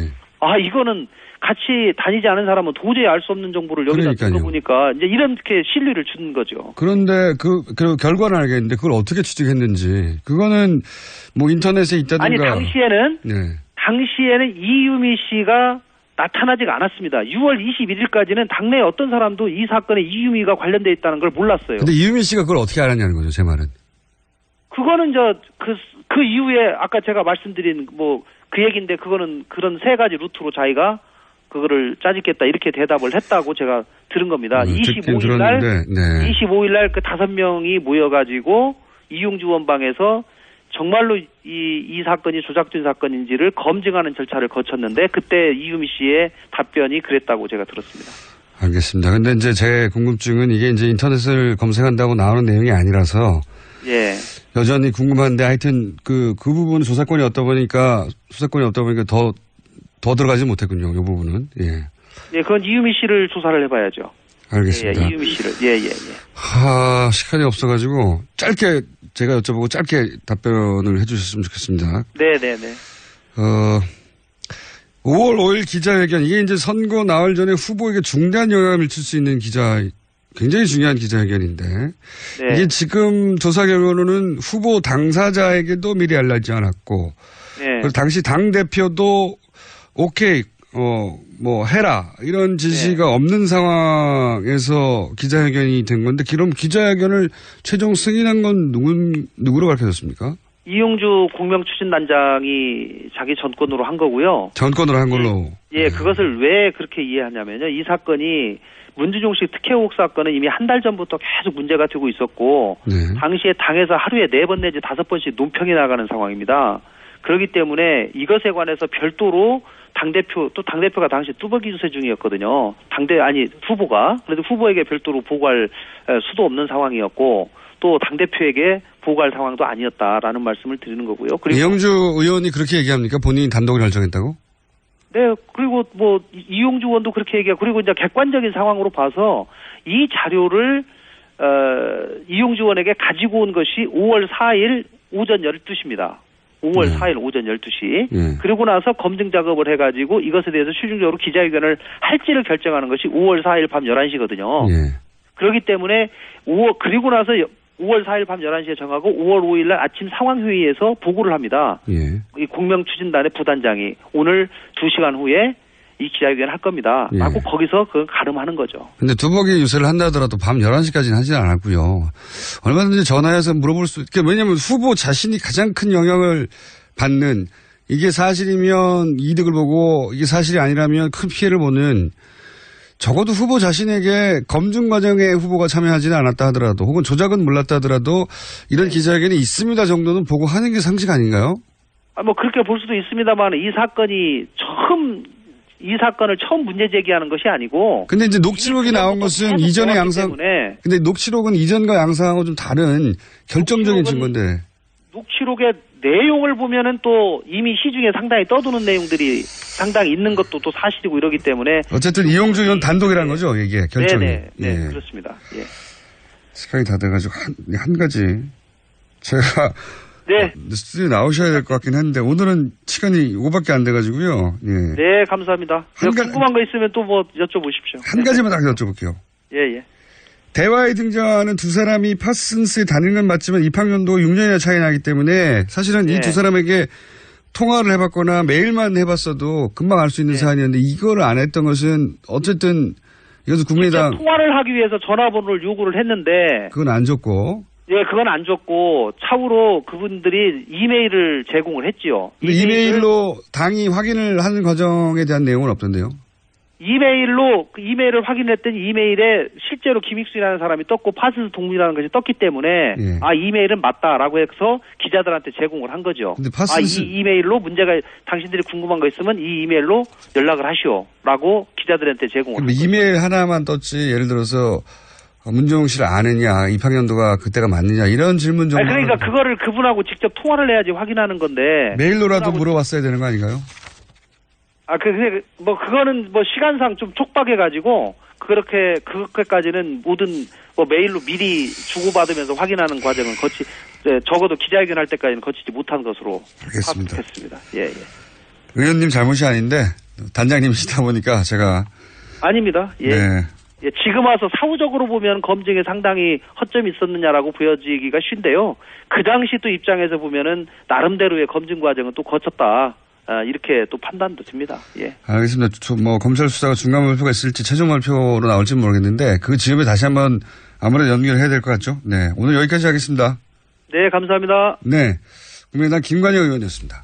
이거는 같이 다니지 않은 사람은 도저히 알 수 없는 정보를 여기다 들어보니까 이제 이렇게 신뢰를 주는 거죠. 그런데 그 결과는 알겠는데 그걸 어떻게 취득했는지 그거는 뭐 인터넷에 있다든가. 아니 당시에는 이유미 씨가 나타나지가 않았습니다. 6월 21일까지는 당내에 어떤 사람도 이 사건에 이유미가 관련돼 있다는 걸 몰랐어요. 근데 이유미 씨가 그걸 어떻게 알았냐는 거죠, 제 말은. 그거는 그 이후에 아까 제가 말씀드린 그 얘기인데 그거는 그런 3가지 루트로 자기가 그거를 짜집겠다 이렇게 대답을 했다고 제가 들은 겁니다. 25일 날 그 5명이 모여가지고 이용주 원방에서 정말로 이 사건이 조작된 사건인지를 검증하는 절차를 거쳤는데 그때 이유미 씨의 답변이 그랬다고 제가 들었습니다. 알겠습니다. 근데 이제 제 궁금증은 이게 이제 인터넷을 검색한다고 나오는 내용이 아니라서 여전히 궁금한데 하여튼 그 부분은 수사권이 없다 보니까 더 들어가지 못했군요. 이 부분은. 그건 이유미 씨를 조사를 해봐야죠. 알겠습니다. 이유미 씨를. 시간이 없어가지고 짧게 제가 여쭤보고 짧게 답변을 해주셨으면 좋겠습니다. 네네네. 5월 5일 기자회견 이게 이제 선거 나흘 전에 후보에게 중대한 영향을 미칠 수 있는 굉장히 중요한 기자회견인데 이게 지금 조사 결과로는 후보 당사자에게도 미리 알려지지 않았고 그리고 당시 당 대표도 오케이 해라 이런 지시가 없는 상황에서 기자회견이 된 건데 그럼 기자회견을 최종 승인한 건 누구로 밝혀졌습니까? 이용주 공명추진단장이 자기 전권으로 한 거고요. 전권으로 한 걸로. 그것을 왜 그렇게 이해하냐면요. 이 사건이 문준용 씨 특혜 의혹 사건은 이미 한 달 전부터 계속 문제가 되고 있었고 당시에 당에서 하루에 4번 내지 5번씩 논평이 나가는 상황입니다. 그렇기 때문에 이것에 관해서 별도로 당대표가 당시 뚜벅이 주세 중이었거든요. 후보가. 그래도 후보에게 별도로 보고할 수도 없는 상황이었고 또 당대표에게 보고할 상황도 아니었다라는 말씀을 드리는 거고요. 그리고 이용주 의원이 그렇게 얘기합니까? 본인이 단독으로 결정했다고? 네, 그리고 이용주 의원도 그렇게 얘기하고 그리고 이제 객관적인 상황으로 봐서 이 자료를 이용주 의원에게 가지고 온 것이 5월 4일 오전 12시입니다. 5월 4일 오전 12시. 그리고 나서 검증 작업을 해가지고 이것에 대해서 최종적으로 기자회견을 할지를 결정하는 것이 5월 4일 밤 11시거든요. 그렇기 때문에 그리고 나서 5월 4일 밤 11시에 정하고 5월 5일 날 아침 상황회의에서 보고를 합니다. 이 공명추진단의 부단장이 오늘 2시간 후에 이 기자회견을 할 겁니다. 라고 거기서 그걸 가름하는 거죠. 근데 두벅이 유세를 한다 하더라도 밤 11시까지는 하지 않았고요. 얼마든지 전화해서 물어볼 수 있게 왜냐하면 후보 자신이 가장 큰 영향을 받는 이게 사실이면 이득을 보고 이게 사실이 아니라면 큰 피해를 보는 적어도 후보 자신에게 검증 과정에 후보가 참여하지는 않았다 하더라도 혹은 조작은 몰랐다 하더라도 이런 기자회견이 있습니다 정도는 보고 하는 게 상식 아닌가요? 그렇게 볼 수도 있습니다만 이 사건을 처음 문제 제기하는 것이 아니고. 근데 이제 녹취록이 나온 것은 이전의 양상. 근데 녹취록은 이전과 양상하고 좀 다른 결정적인 증거인데. 녹취록의 내용을 보면은 또 이미 시중에 상당히 떠도는 내용들이 상당히 있는 것도 또 사실이고 이러기 때문에. 어쨌든 이용주 의원 단독이라는 거죠, 이게 결정이. 네, 그렇습니다. 시간이 다 돼가지고 한 가지 제가 스튜디오에 나오셔야 될 것 같긴 한데 오늘은 시간이 이거밖에 안 돼가지고요. 예. 네, 감사합니다. 궁금한 거 있으면 또 뭐 여쭤보십시오. 한 가지만 딱 여쭤볼게요. 예. 대화에 등장하는 두 사람이 파슨스에 다니는 건 맞지만 입학연도 6년이나 차이 나기 때문에 사실은 이 두 사람에게 통화를 해봤거나 메일만 해봤어도 금방 알 수 있는 사안이었는데 이거를 안 했던 것은 어쨌든 이것도 국민의당 통화를 하기 위해서 전화번호를 요구를 했는데 그건 안 줬고 예, 그건 안 줬고 차후로 그분들이 이메일을 제공을 했지요. 근데 이메일로 당이 확인을 하는 과정에 대한 내용은 없던데요. 이메일로 그 이메일을 확인했더니 이메일에 실제로 김익순이라는 사람이 떴고 파슨스 동문이라는 것이 떴기 때문에 이메일은 맞다라고 해서 기자들한테 제공을 한 거죠. 근데 파슨스 이 이메일로 문제가 당신들이 궁금한 거 있으면 이 이메일로 연락을 하시오라고 기자들한테 제공을 한 거죠. 이메일 하나만 떴지 예를 들어서 문종웅 씨를 아느냐 입학연도가 그때가 맞느냐 이런 질문 정도. 그러니까 그거를 그분하고 직접 통화를 해야지 확인하는 건데. 메일로라도 물어봤어야 되는 거 아닌가요? 그거는 시간상 좀 촉박해가지고, 그렇게까지는 모든, 메일로 미리 주고받으면서 확인하는 과정은 적어도 기자회견 할 때까지는 거치지 못한 것으로. 알겠습니다. 파악했습니다. 예. 의원님 잘못이 아닌데, 단장님이시다 보니까 제가. 아닙니다. 예. 네. 예, 지금 와서 사후적으로 보면 검증에 상당히 허점이 있었느냐라고 보여지기가 쉽은데요. 그 당시 또 입장에서 보면은, 나름대로의 검증 과정은 또 거쳤다. 이렇게 또 판단도 듭니다. 예. 알겠습니다. 검찰 수사가 중간 발표가 있을지 최종 발표로 나올지 모르겠는데 그 지점에 다시 한번 아무래도 연결을 해야 될 것 같죠? 네. 오늘 여기까지 하겠습니다. 네, 감사합니다. 네. 국민의당 김관영 의원이었습니다.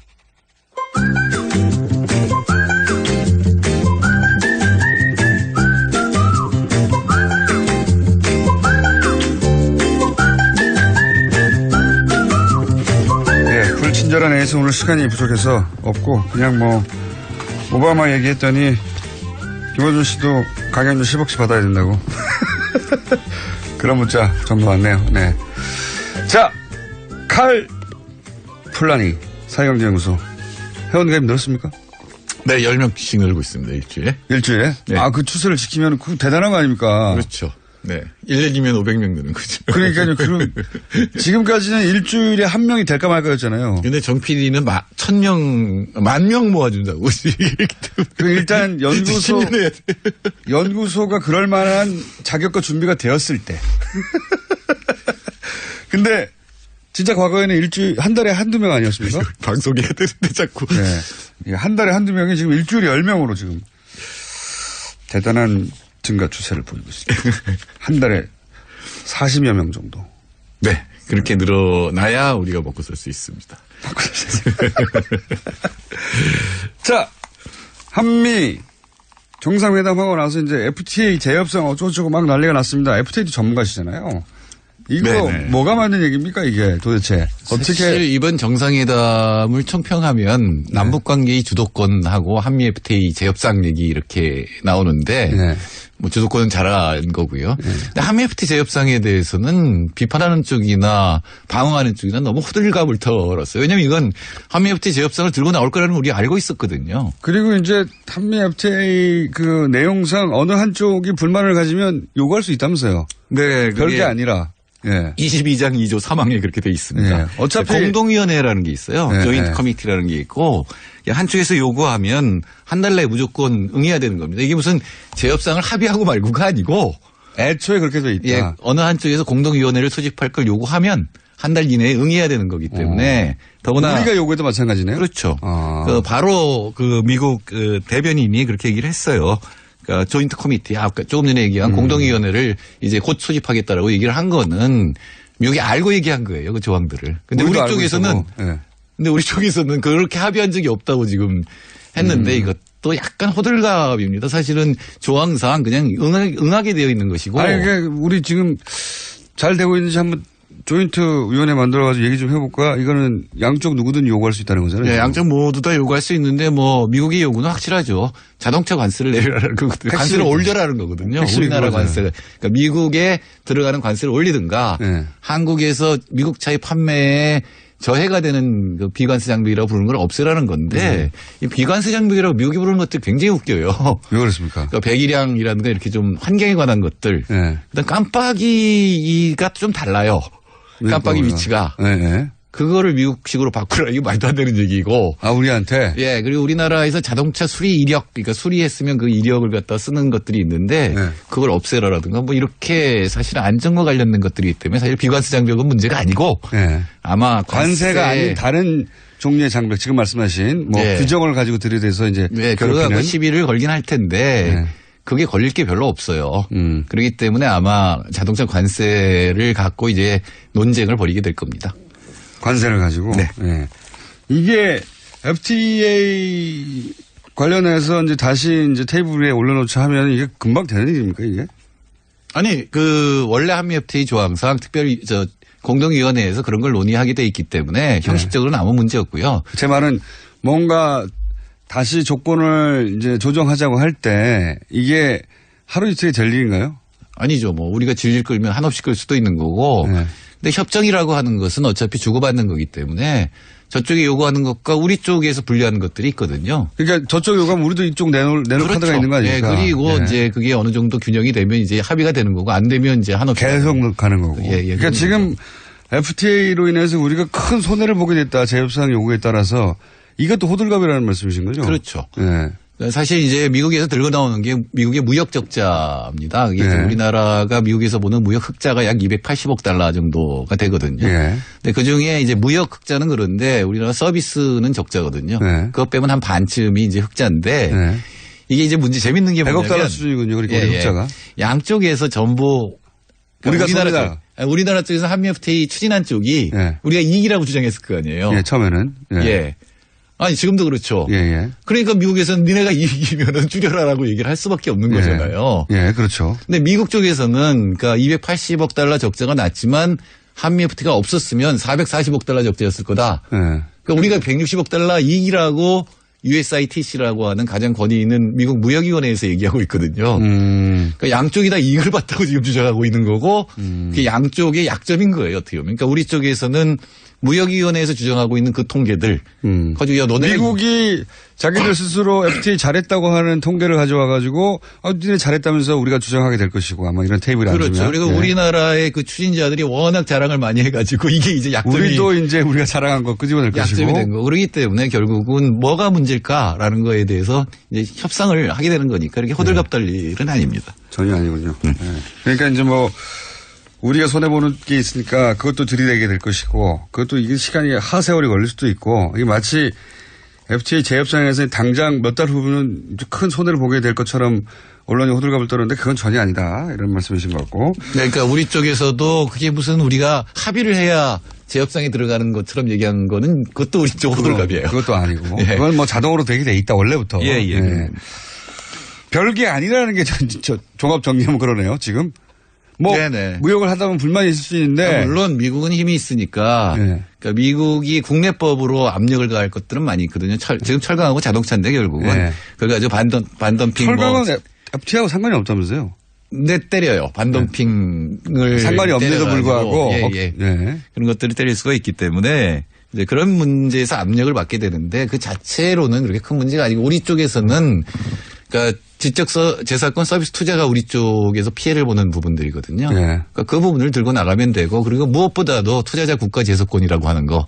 친절한 A에서 오늘 시간이 부족해서 없고 그냥 오바마 얘기했더니 김어준 씨도 강연료 10억씩 받아야 된다고 그런 문자 전부 왔네요. 네. 자, 칼 플라니 사회경제연구소 회원 가입 늘었습니까? 네, 10명씩 늘고 있습니다. 일주일에. 네. 그 추세를 지키면 그거 대단한 거 아닙니까? 그렇죠. 네. 1년이면 500명 느는 거죠. 그러니까요. 그럼 지금까지는 일주일에 한 명이 될까 말까였잖아요. 근데 정 PD는 1,000명, 10,000명 모아준다고. 그럼 일단 연구소가 그럴 만한 자격과 준비가 되었을 때. 근데 진짜 과거에는 한 달에 한두 명 아니었습니까? 방송해야 되는데 자꾸. 네. 한 달에 한두 명이 지금 일주일에 10명으로 지금 대단한 증가 추세를 보이고 있습니다. 한 달에 40여 명 정도. 네. 그렇게 늘어나야 우리가 먹고 살 수 있습니다. 자, 한미 정상회담하고 나서 이제 FTA 재협상 어쩌고저쩌고 막 난리가 났습니다. FTA도 전문가시잖아요. 이거 네네. 뭐가 맞는 얘기입니까 이게 도대체? 사실 이번 정상회담을 총평하면 남북관계의 주도권하고 한미 FTA 재협상 얘기 이렇게 나오는데 주도권은 잘한 거고요. 근데 한미 FTA 재협상에 대해서는 비판하는 쪽이나 방어하는 쪽이나 너무 호들갑을 털었어요. 왜냐하면 이건 한미 FTA 재협상을 들고 나올 거라는 걸 우리 알고 있었거든요. 그리고 이제 한미 FTA 그 내용상 어느 한쪽이 불만을 가지면 요구할 수 있다면서요. 네. 별게 아니라. 22장 2조 3항에 그렇게 돼 있습니다. 어차피 공동위원회라는 게 있어요. 조인트 커미티라는 게 있고 한쪽에서 요구하면 한 달 내에 무조건 응해야 되는 겁니다. 이게 무슨 재협상을 합의하고 말고가 아니고 애초에 그렇게 돼 있다. 어느 한쪽에서 공동위원회를 소집할 걸 요구하면 한 달 이내에 응해야 되는 거기 때문에 더구나 우리가 요구해도 마찬가지네요. 그렇죠. 바로 미국 대변인이 그렇게 얘기를 했어요. 그러니까 조인트 커미티 아까 조금 전에 얘기한 공동위원회를 이제 곧 소집하겠다라고 얘기를 한 거는 미국이 알고 얘기한 거예요. 그 조항들을. 근데 우리 쪽에서는 그렇게 합의한 적이 없다고 지금 했는데 이것도 약간 호들갑입니다. 사실은 조항상 그냥 응하게 되어 있는 것이고. 우리 지금 잘 되고 있는지 한번 조인트 위원회 만들어가지고 얘기 좀 해볼까? 이거는 양쪽 누구든 요구할 수 있다는 거잖아요. 네, 양쪽 모두 다 요구할 수 있는데 미국의 요구는 확실하죠. 자동차 관세를 내려라는 거거든요. 관세를 올려라는 거거든요. 우리나라 관세를. 그러니까 미국에 들어가는 관세를 올리든가 한국에서 미국 차의 판매에 저해가 되는 그 비관세 장벽이라고 부르는 걸 없애라는 건데 이 비관세 장벽이라고 미국이 부르는 것들이 굉장히 웃겨요. 왜 그렇습니까? 그러니까 배기량이라든가 이렇게 좀 환경에 관한 것들. 네. 일단 깜빡이가 좀 달라요. 깜빡이 위치가. 네. 그거를 미국식으로 바꾸라. 이거 말도 안 되는 얘기고. 아, 우리한테? 예. 그리고 우리나라에서 자동차 수리 이력, 그러니까 수리했으면 그 이력을 갖다 쓰는 것들이 있는데 그걸 없애라라든가 뭐 이렇게 사실 안전과 관련된 것들이기 때문에 사실 비관세 장벽은 문제가 아니고 아마 관세가 아닌 다른 종류의 장벽 지금 말씀하신 뭐 규정을 가지고 들이대서 이제 그거 갖고 시비를 걸긴 할 텐데 그게 걸릴 게 별로 없어요. 그렇기 때문에 아마 자동차 관세를 갖고 이제 논쟁을 벌이게 될 겁니다. 관세를 가지고. 네. 이게 FTA 관련해서 이제 다시 이제 테이블 위에 올려놓자 하면 이게 금방 되는 일입니까 이게? 아니 원래 한미 FTA 조항상 특별히 공동위원회에서 그런 걸 논의하게 돼 있기 때문에 형식적으로는 아무 문제 없고요. 제 말은 뭔가 다시 조건을 이제 조정하자고 할 때 이게 하루 이틀이 될 일인가요? 아니죠. 뭐 우리가 질질 끌면 한없이 끌 수도 있는 거고. 근데 협정이라고 하는 것은 어차피 주고받는 거기 때문에 저쪽이 요구하는 것과 우리 쪽에서 분리하는 것들이 있거든요. 그러니까 저쪽 요구하면 우리도 이쪽 내놓을 카드가 있는 거 아닙니까? 그리고 이제 그게 어느 정도 균형이 되면 이제 합의가 되는 거고 안 되면 이제 한없이 계속 가는 거고. 그러니까 지금 FTA로 인해서 우리가 큰 손해를 보게 됐다. 재협상 요구에 따라서 이것도 호들갑이라는 말씀이신 거죠? 그렇죠. 사실 이제 미국에서 들고 나오는 게 미국의 무역 적자입니다. 이게 우리나라가 미국에서 보는 무역 흑자가 약 280억 달러 정도가 되거든요. 근데 그 중에 이제 무역 흑자는 그런데 우리나라 서비스는 적자거든요. 그것 빼면 한 반쯤이 이제 흑자인데 이게 이제 재밌는 게 뭐냐면 100억 달러 수준이군요. 그러니까 흑자가. 양쪽에서 전부 우리나라 쪽에서 한미 FTA 추진한 쪽이 우리가 이익이라고 주장했을 거 아니에요. 처음에는. 아니 지금도 그렇죠. 그러니까 미국에서는 니네가 이익이면은 줄여라라고 얘기를 할 수밖에 없는 거잖아요. 그렇죠. 근데 미국 쪽에서는 그러니까 280억 달러 적자가 났지만 한미 FTA가 없었으면 440억 달러 적자였을 거다. 그러니까 우리가 160억 달러 이익이라고 USITC라고 하는 가장 권위 있는 미국 무역위원회에서 얘기하고 있거든요. 그러니까 양쪽이 다 이익을 봤다고 지금 주장하고 있는 거고 그게 양쪽의 약점인 거예요. 어떻게 보면. 그러니까 우리 쪽에서는 무역위원회에서 주장하고 있는 그 통계들. 미국이 자기들 스스로 FTA 잘했다고 하는 통계를 가져와 가지고 니네 잘했다면서 우리가 주장하게 될 것이고 아마 이런 테이블에 앉으면. 그렇죠. 그리고 우리나라의 그 추진자들이 워낙 자랑을 많이 해가지고 이게 이제 약점이. 우리도 이제 우리가 자랑한 거 끄집어낼 것이고. 약점이 된 거. 그렇기 때문에 결국은 뭐가 문제일까라는 거에 대해서 이제 협상을 하게 되는 거니까 이렇게 호들갑 떨 일은 아닙니다. 전혀 아니군요. 그러니까 이제 뭐 우리가 손해보는 게 있으니까 그것도 들이대게 될 것이고 그것도 이게 시간이 하세월이 걸릴 수도 있고 이게 마치 FTA 재협상에서 당장 몇 달 후면 큰 손해를 보게 될 것처럼 언론이 호들갑을 떨었는데 그건 전혀 아니다. 이런 말씀이신 것 같고. 그러니까 우리 쪽에서도 그게 무슨 우리가 합의를 해야 재협상에 들어가는 것처럼 얘기한 거는 그것도 우리 쪽 호들갑이에요. 그것도 아니고. 그건 뭐 자동으로 되게 돼 있다 원래부터. 별게 아니라는 게 종합 정리하면 그러네요. 지금. 뭐 무역을 하다 보면 불만이 있을 수 있는데 그러니까 물론 미국은 힘이 있으니까 그러니까 미국이 국내법으로 압력을 가할 것들은 많이 있거든요. 지금 철강하고 자동차인데 결국은 그래가지고 반덤핑 철강은 FTA하고 상관이 없다면서요? 네, 때려요. 반덤핑을 상관이 없는데도 불구하고 그런 것들을 때릴 수가 있기 때문에 이제 그런 문제에서 압력을 받게 되는데 그 자체로는 그렇게 큰 문제가 아니고 우리 쪽에서는 그러니까 지적재산권 서비스 투자가 우리 쪽에서 피해를 보는 부분들이거든요. 그러니까 그 부분을 들고 나가면 되고 그리고 무엇보다도 투자자 국가 제소권이라고 하는 거.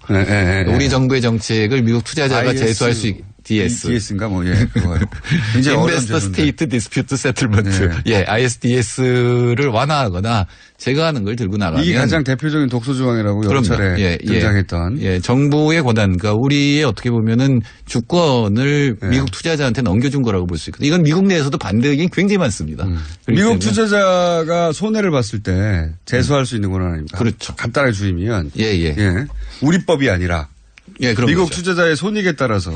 우리 정부의 정책을 미국 투자자가 제소할 수 있게. DS인가 뭐 Investor State Dispute Settlement. ISDS를 완화하거나 제거하는 걸 들고 나가면 이게 가장 대표적인 독소 조항이라고 여러 차례 등장했던. 정부의 권한, 그러니까 우리의 어떻게 보면은 주권을 미국 투자자한테 넘겨준 거라고 볼 수 있거든요. 이건 미국 내에서도 반대 의견이 굉장히 많습니다. 미국 투자자가 손해를 봤을 때 제소할 수 있는 권한 아닙니까? 그렇죠. 간단하게 주임이면 우리 법이 아니라 미국 투자자의 손익에 따라서.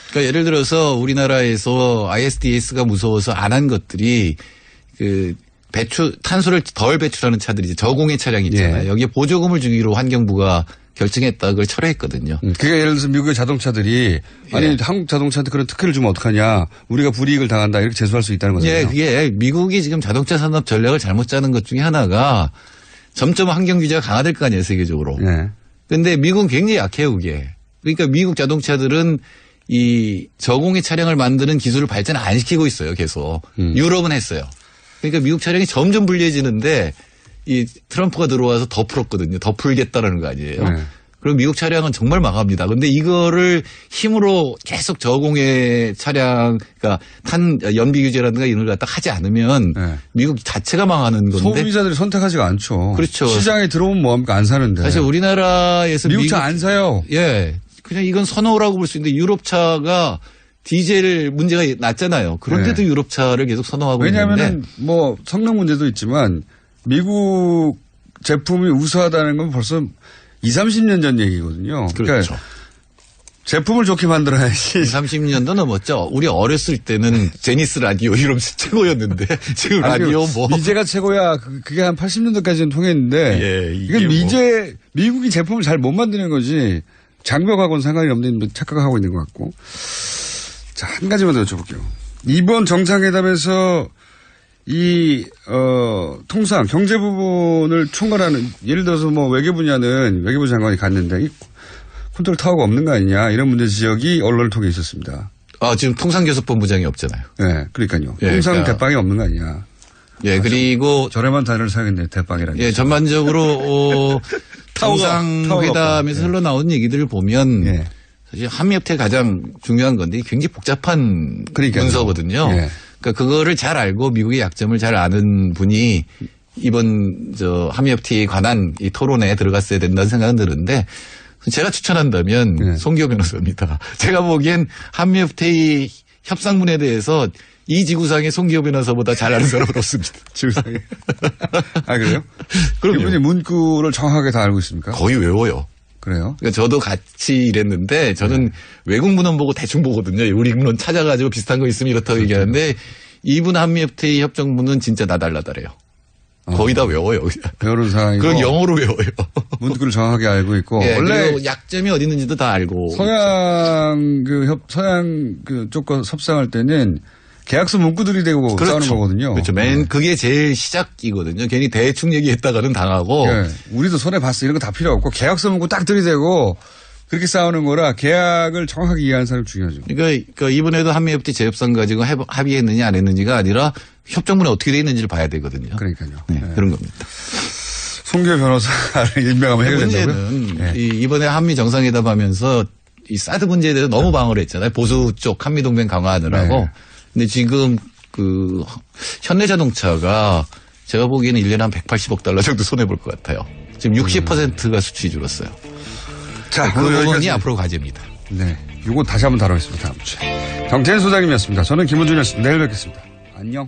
그러니까 예를 들어서 우리나라에서 ISDS가 무서워서 안 한 것들이 그 탄소를 덜 배출하는 차들이 이제 저공해 차량이 있잖아요. 여기에 보조금을 주기로 환경부가 결정했다. 그걸 철회했거든요. 그게 예를 들어서 미국의 자동차들이 아니 한국 자동차한테 그런 특혜를 주면 어떡하냐. 우리가 불이익을 당한다. 이렇게 제소할 수 있다는 거잖아요. 그게 미국이 지금 자동차 산업 전략을 잘못 짜는 것 중에 하나가 점점 환경 규제가 강화될 거 아니에요. 세계적으로. 근데 미국은 굉장히 약해요, 그게. 그러니까 미국 자동차들은 이 저공해 차량을 만드는 기술을 발전 안 시키고 있어요, 계속. 유럽은 했어요. 그러니까 미국 차량이 점점 불리해지는데 이 트럼프가 들어와서 더 풀었거든요. 더 풀겠다라는 거 아니에요. 네. 그럼 미국 차량은 정말 망합니다. 근데 이거를 힘으로 계속 저공해 차량, 그러니까 연비 규제라든가 이런 걸 갖다 하지 않으면 네. 미국 자체가 망하는 건데. 소비자들이 선택하지가 않죠. 그렇죠. 시장에 들어오면 뭐합니까? 안 사는데. 사실 우리나라에서 미국 차 안 사요. 예. 그냥 이건 선호라고 볼 수 있는데 유럽 차가 디젤 문제가 났잖아요. 그런데도 네. 유럽 차를 계속 선호하고 왜냐하면 있는데. 왜냐하면 뭐 성능 문제도 있지만 미국 제품이 우수하다는 건 벌써 20-30년 전 얘기거든요. 그렇죠. 그러니까 제품을 좋게 만들어야지. 30년도 넘었죠. 우리 어렸을 때는 제니스 라디오 이러면서 최고였는데 지금 라디오 뭐. 미제가 최고야. 그게 한 80년도까지는 통했는데. 예, 이건 미국이 제품을 잘 못 만드는 거지. 장벽하고는 상관이 없는 착각하고 있는 것 같고. 자, 한 가지만 더 여쭤볼게요. 이번 정상회담에서 통상 경제 부분을 총괄하는 예를 들어서 뭐 외교부 장관이 갔는데 컨트롤 타워가 없는 거 아니냐 이런 문제 지적이 언론을 통해 있었습니다. 지금 통상교섭본부장이 없잖아요. 네, 그러니까요. 예, 통상 그러니까. 대빵이 없는 거 아니냐. 예, 그리고 저렴한 단어를 사용했네요. 대빵이라는. 예, 전반적으로 정상회담에서 흘러나온 얘기들을 보면 예. 사실 한미협회 가장 중요한 건데 굉장히 복잡한 문서거든요. 예. 그러니까 그거를 잘 알고 미국의 약점을 잘 아는 분이 이번 한미협회에 관한 이 토론에 들어갔어야 된다는 생각은 드는데 제가 추천한다면 네. 송기호 변호사입니다. 제가 보기엔 한미협회의 협상문에 대해서 이 지구상의 송기호 변호사보다 잘 아는 사람은 없습니다. 지구상에. 아, 그래요? 그럼요. 이분이 문구를 정확하게 다 알고 있습니까? 거의 외워요. 그래요? 그러니까 저도 같이 일했는데 저는 외국 문헌 보고 대충 보거든요. 우리 문헌 찾아가지고 비슷한 거 있으면 이렇다고 얘기하는데 이분 한미협회의 협정문은 진짜 나달라달해요. 거의 다 외워요. 배우는 상황이고. 그건 영어로 외워요. 문구를 정확하게 알고 있고. 예, 원래 약점이 어디 있는지도 다 알고. 서양 쪽과 협상할 때는 계약서 문구들이 되고 그렇죠. 싸우는 거거든요. 그렇죠. 그게 제일 시작이거든요. 괜히 대충 얘기했다가는 당하고. 네. 우리도 손해 봤어. 이런 거 다 필요 없고 계약서 문구 딱 들이대고 그렇게 싸우는 거라 계약을 정확하게 이해하는 사람이 중요하죠. 그러니까 이번에도 한미협회 재협상 가지고 합의했느냐 안 했느냐가 아니라 협정문에 어떻게 돼 있는지를 봐야 되거든요. 그러니까요. 네, 그런 겁니다. 송기호 변호사를 임명하면 해결된다고요? 문제는 네. 이번에 한미 정상회담 하면서 이 사드 문제에 대해서 너무 방어를 했잖아요. 보수 쪽 한미동맹 강화하느라고. 네. 근데 지금 현대자동차가 제가 보기에는 1년에 한 180억 달러 정도 손해볼 것 같아요. 지금 60%가 수출이 줄었어요. 자, 그 부분이 앞으로 과제입니다. 네. 이거 다시 한번 다루겠습니다. 다음 주에. 정태인 소장님이었습니다. 저는 김원준이었습니다. 내일 뵙겠습니다. 안녕.